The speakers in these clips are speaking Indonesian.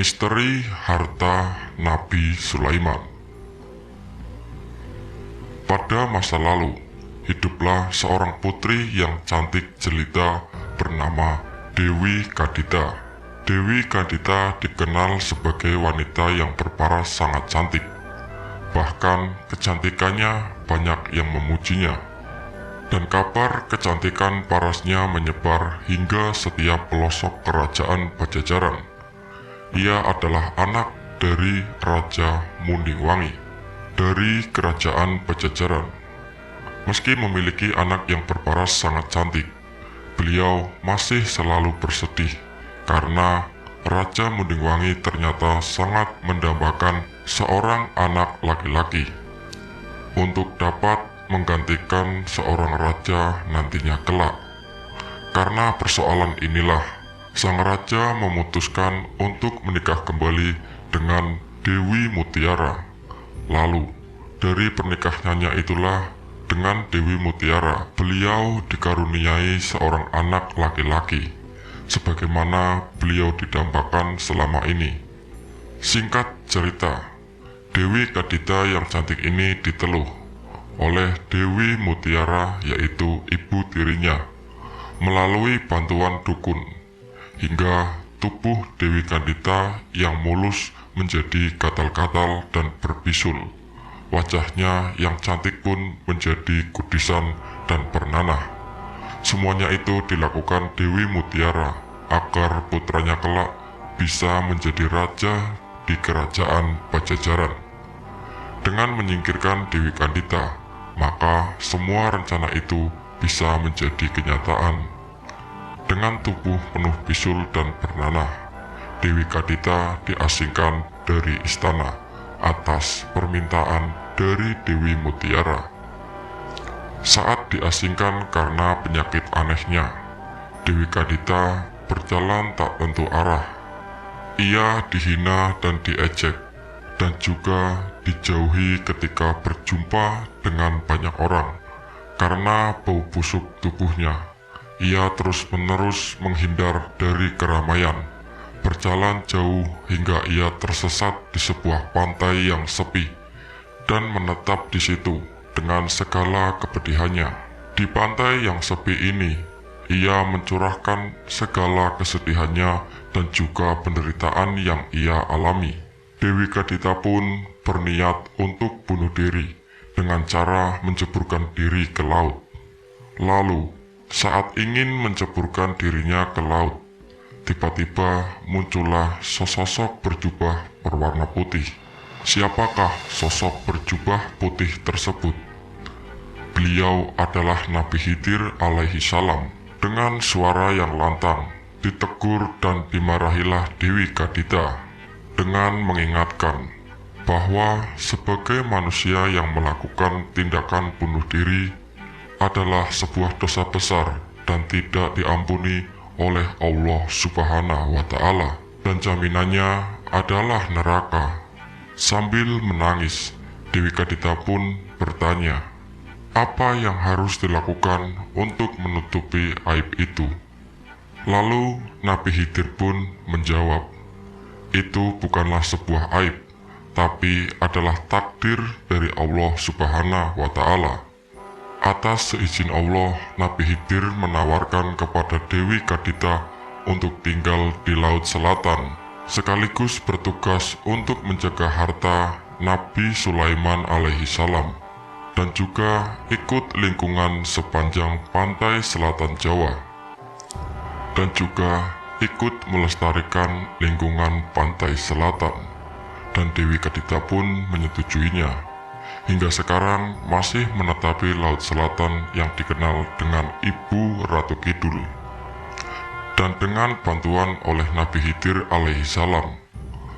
Misteri harta Nabi Sulaiman. Pada masa lalu, hiduplah seorang putri yang cantik jelita bernama Dewi Kadita. Dewi Kadita dikenal sebagai wanita yang berparas sangat cantik. Bahkan kecantikannya banyak yang memujinya. Dan kabar kecantikan parasnya menyebar hingga setiap pelosok kerajaan Pajajaran. Ia adalah anak dari Raja Mundingwangi dari kerajaan Pajajaran. Meski memiliki anak yang berparas sangat cantik, beliau masih selalu bersedih karena Raja Mundingwangi ternyata sangat mendambakan seorang anak laki-laki untuk dapat menggantikan seorang raja nantinya kelak. Karena persoalan inilah, sang raja memutuskan untuk menikah kembali dengan Dewi Mutiara. Lalu, dari pernikahannya itulah dengan Dewi Mutiara, beliau dikaruniai seorang anak laki-laki, sebagaimana beliau didambakan selama ini. Singkat cerita, Dewi Kadita yang cantik ini diteluh oleh Dewi Mutiara, yaitu ibu tirinya, melalui bantuan dukun, hingga tubuh Dewi Kadita yang mulus menjadi gatal-gatal dan berbisul. Wajahnya yang cantik pun menjadi kudisan dan bernanah. Semuanya itu dilakukan Dewi Mutiara agar putranya kelak bisa menjadi raja di kerajaan Pajajaran. Dengan menyingkirkan Dewi Kadita, maka semua rencana itu bisa menjadi kenyataan. Dengan tubuh penuh bisul dan bernanah, Dewi Kadita diasingkan dari istana atas permintaan dari Dewi Mutiara. Saat diasingkan karena penyakit anehnya, Dewi Kadita berjalan tak tentu arah. Ia dihina dan diejek, dan juga dijauhi ketika berjumpa dengan banyak orang. Karena bau busuk tubuhnya, ia terus-menerus menghindar dari keramaian, berjalan jauh hingga ia tersesat di sebuah pantai yang sepi dan menetap di situ dengan segala kepedihannya. Di pantai yang sepi ini, ia mencurahkan segala kesedihannya dan juga penderitaan yang ia alami. Dewi Kadita pun berniat untuk bunuh diri dengan cara menceburkan diri ke laut. Lalu, saat ingin menceburkan dirinya ke laut, tiba-tiba muncullah sesosok berjubah berwarna putih. Siapakah sosok berjubah putih tersebut? Beliau adalah Nabi Khidir alaihi salam. Dengan suara yang lantang, ditegur dan dimarahilah Dewi Kadita dengan mengingatkan bahwa sebagai manusia yang melakukan tindakan bunuh diri adalah sebuah dosa besar dan tidak diampuni oleh Allah Subhanahu wa Ta'ala, dan jaminannya adalah neraka. Sambil menangis, Dewi Kadita pun bertanya, apa yang harus dilakukan untuk menutupi aib itu? Lalu Nabi Khidir pun menjawab, itu bukanlah sebuah aib, tapi adalah takdir dari Allah Subhanahu wa Ta'ala. Atas seizin Allah, Nabi Khidir menawarkan kepada Dewi Kadita untuk tinggal di Laut Selatan, sekaligus bertugas untuk menjaga harta Nabi Sulaiman alaihi salam, dan juga ikut lingkungan sepanjang pantai selatan Jawa, dan juga ikut melestarikan lingkungan pantai selatan. Dan Dewi Kadita pun menyetujuinya. Hingga sekarang masih menetapi Laut Selatan yang dikenal dengan Ibu Ratu Kidul. Dan dengan bantuan oleh Nabi Khidir alaihi salam,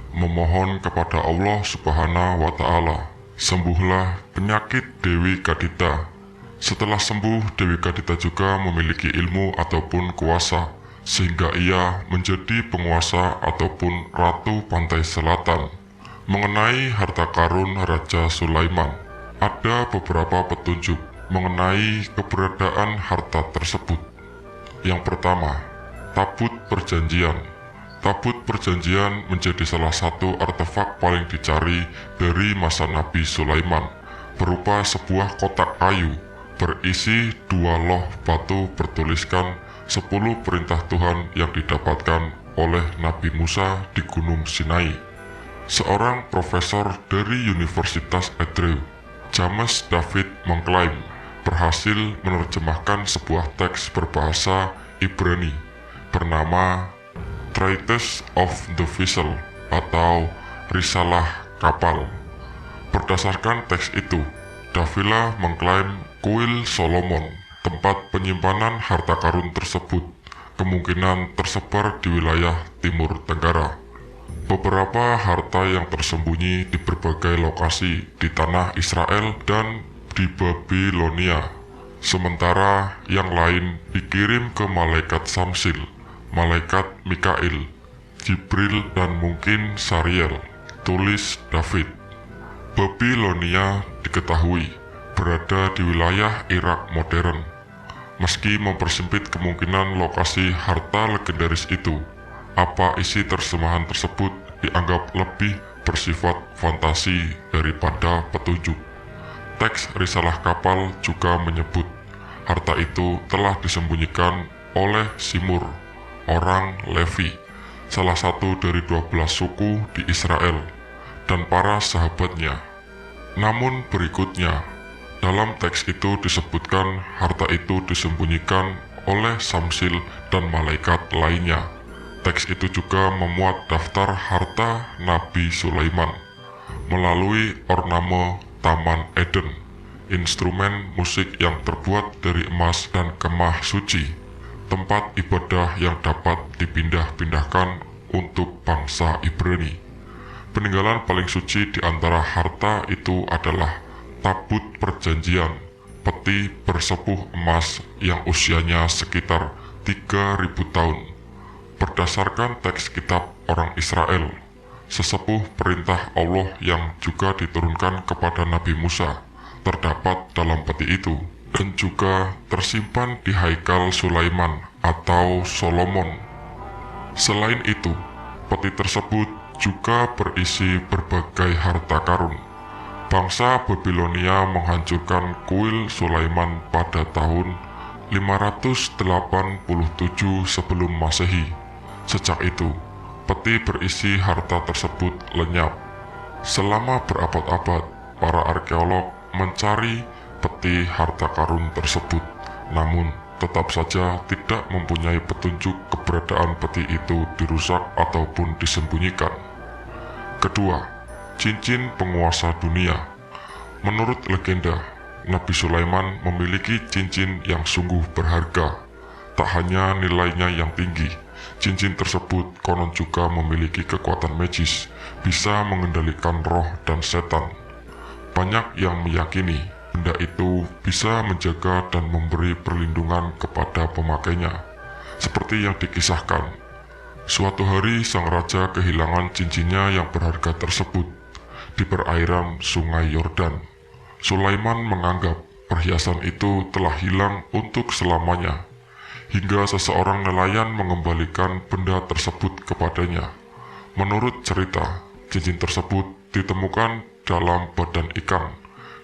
memohon kepada Allah Subhanahu wa Ta'ala, sembuhlah penyakit Dewi Kadita. Setelah sembuh, Dewi Kadita juga memiliki ilmu ataupun kuasa, sehingga ia menjadi penguasa ataupun ratu pantai selatan. Mengenai harta karun Raja Sulaiman, ada beberapa petunjuk mengenai keberadaan harta tersebut. Yang pertama, tabut perjanjian. Tabut Perjanjian menjadi salah satu artefak paling dicari dari masa Nabi Sulaiman, berupa sebuah kotak kayu berisi 2 loh batu bertuliskan 10 perintah Tuhan yang didapatkan oleh Nabi Musa di Gunung Sinai. Seorang profesor dari Universitas Edrew, James David, mengklaim berhasil menerjemahkan sebuah teks berbahasa Ibrani bernama Treatise of the Vessel atau Risalah Kapal. Berdasarkan teks itu, Davila mengklaim kuil Solomon, tempat penyimpanan harta karun tersebut, kemungkinan tersebar di wilayah Timur Tenggara. Beberapa harta yang tersembunyi di berbagai lokasi di tanah Israel dan di Babilonia, sementara yang lain dikirim ke malaikat Samsil, malaikat Mikail, Jibril, dan mungkin Sariel, tulis David. Babilonia diketahui berada di wilayah Irak modern. Meski mempersempit kemungkinan lokasi harta legendaris itu, apa isi terjemahan tersebut dianggap lebih bersifat fantasi daripada petunjuk. Teks Risalah Kapal juga menyebut harta itu telah disembunyikan oleh Simur, orang Levi, salah satu dari 12 suku di Israel, dan para sahabatnya. Namun berikutnya, dalam teks itu disebutkan harta itu disembunyikan oleh Samsil dan malaikat lainnya. Teks itu juga memuat daftar harta Nabi Sulaiman melalui ornamen Taman Eden, instrumen musik yang terbuat dari emas dan kemah suci, tempat ibadah yang dapat dipindah-pindahkan untuk bangsa Ibrani. Peninggalan paling suci di antara harta itu adalah tabut perjanjian, peti bersepuh emas yang usianya sekitar 3.000 tahun. Berdasarkan teks kitab orang Israel, sesepuh perintah Allah yang juga diturunkan kepada Nabi Musa terdapat dalam peti itu dan juga tersimpan di Haikal Sulaiman atau Solomon. Selain itu, peti tersebut juga berisi berbagai harta karun. Bangsa Babilonia menghancurkan kuil Sulaiman pada tahun 587 sebelum Masehi. Sejak itu, peti berisi harta tersebut lenyap. Selama berabad-abad, para arkeolog mencari peti harta karun tersebut, namun tetap saja tidak mempunyai petunjuk keberadaan peti itu dirusak ataupun disembunyikan. Kedua, cincin penguasa dunia. Menurut legenda, Nabi Sulaiman memiliki cincin yang sungguh berharga. Tak hanya nilainya yang tinggi, cincin tersebut konon juga memiliki kekuatan magis, bisa mengendalikan roh dan setan. Banyak yang meyakini benda itu bisa menjaga dan memberi perlindungan kepada pemakainya. Seperti yang dikisahkan, suatu hari sang raja kehilangan cincinnya yang berharga tersebut di perairan sungai Yordan. Sulaiman menganggap perhiasan itu telah hilang untuk selamanya, hingga seseorang nelayan mengembalikan benda tersebut kepadanya. Menurut cerita, cincin tersebut ditemukan dalam badan ikan.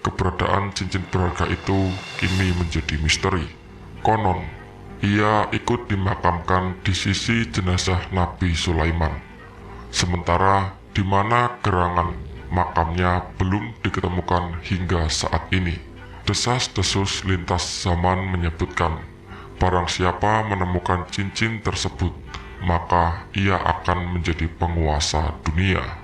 Keberadaan cincin berharga itu kini menjadi misteri. Konon, ia ikut dimakamkan di sisi jenazah Nabi Sulaiman, sementara di mana gerangan makamnya belum diketemukan hingga saat ini. Desas-desus lintas zaman menyebutkan, barang siapa menemukan cincin tersebut, maka ia akan menjadi penguasa dunia.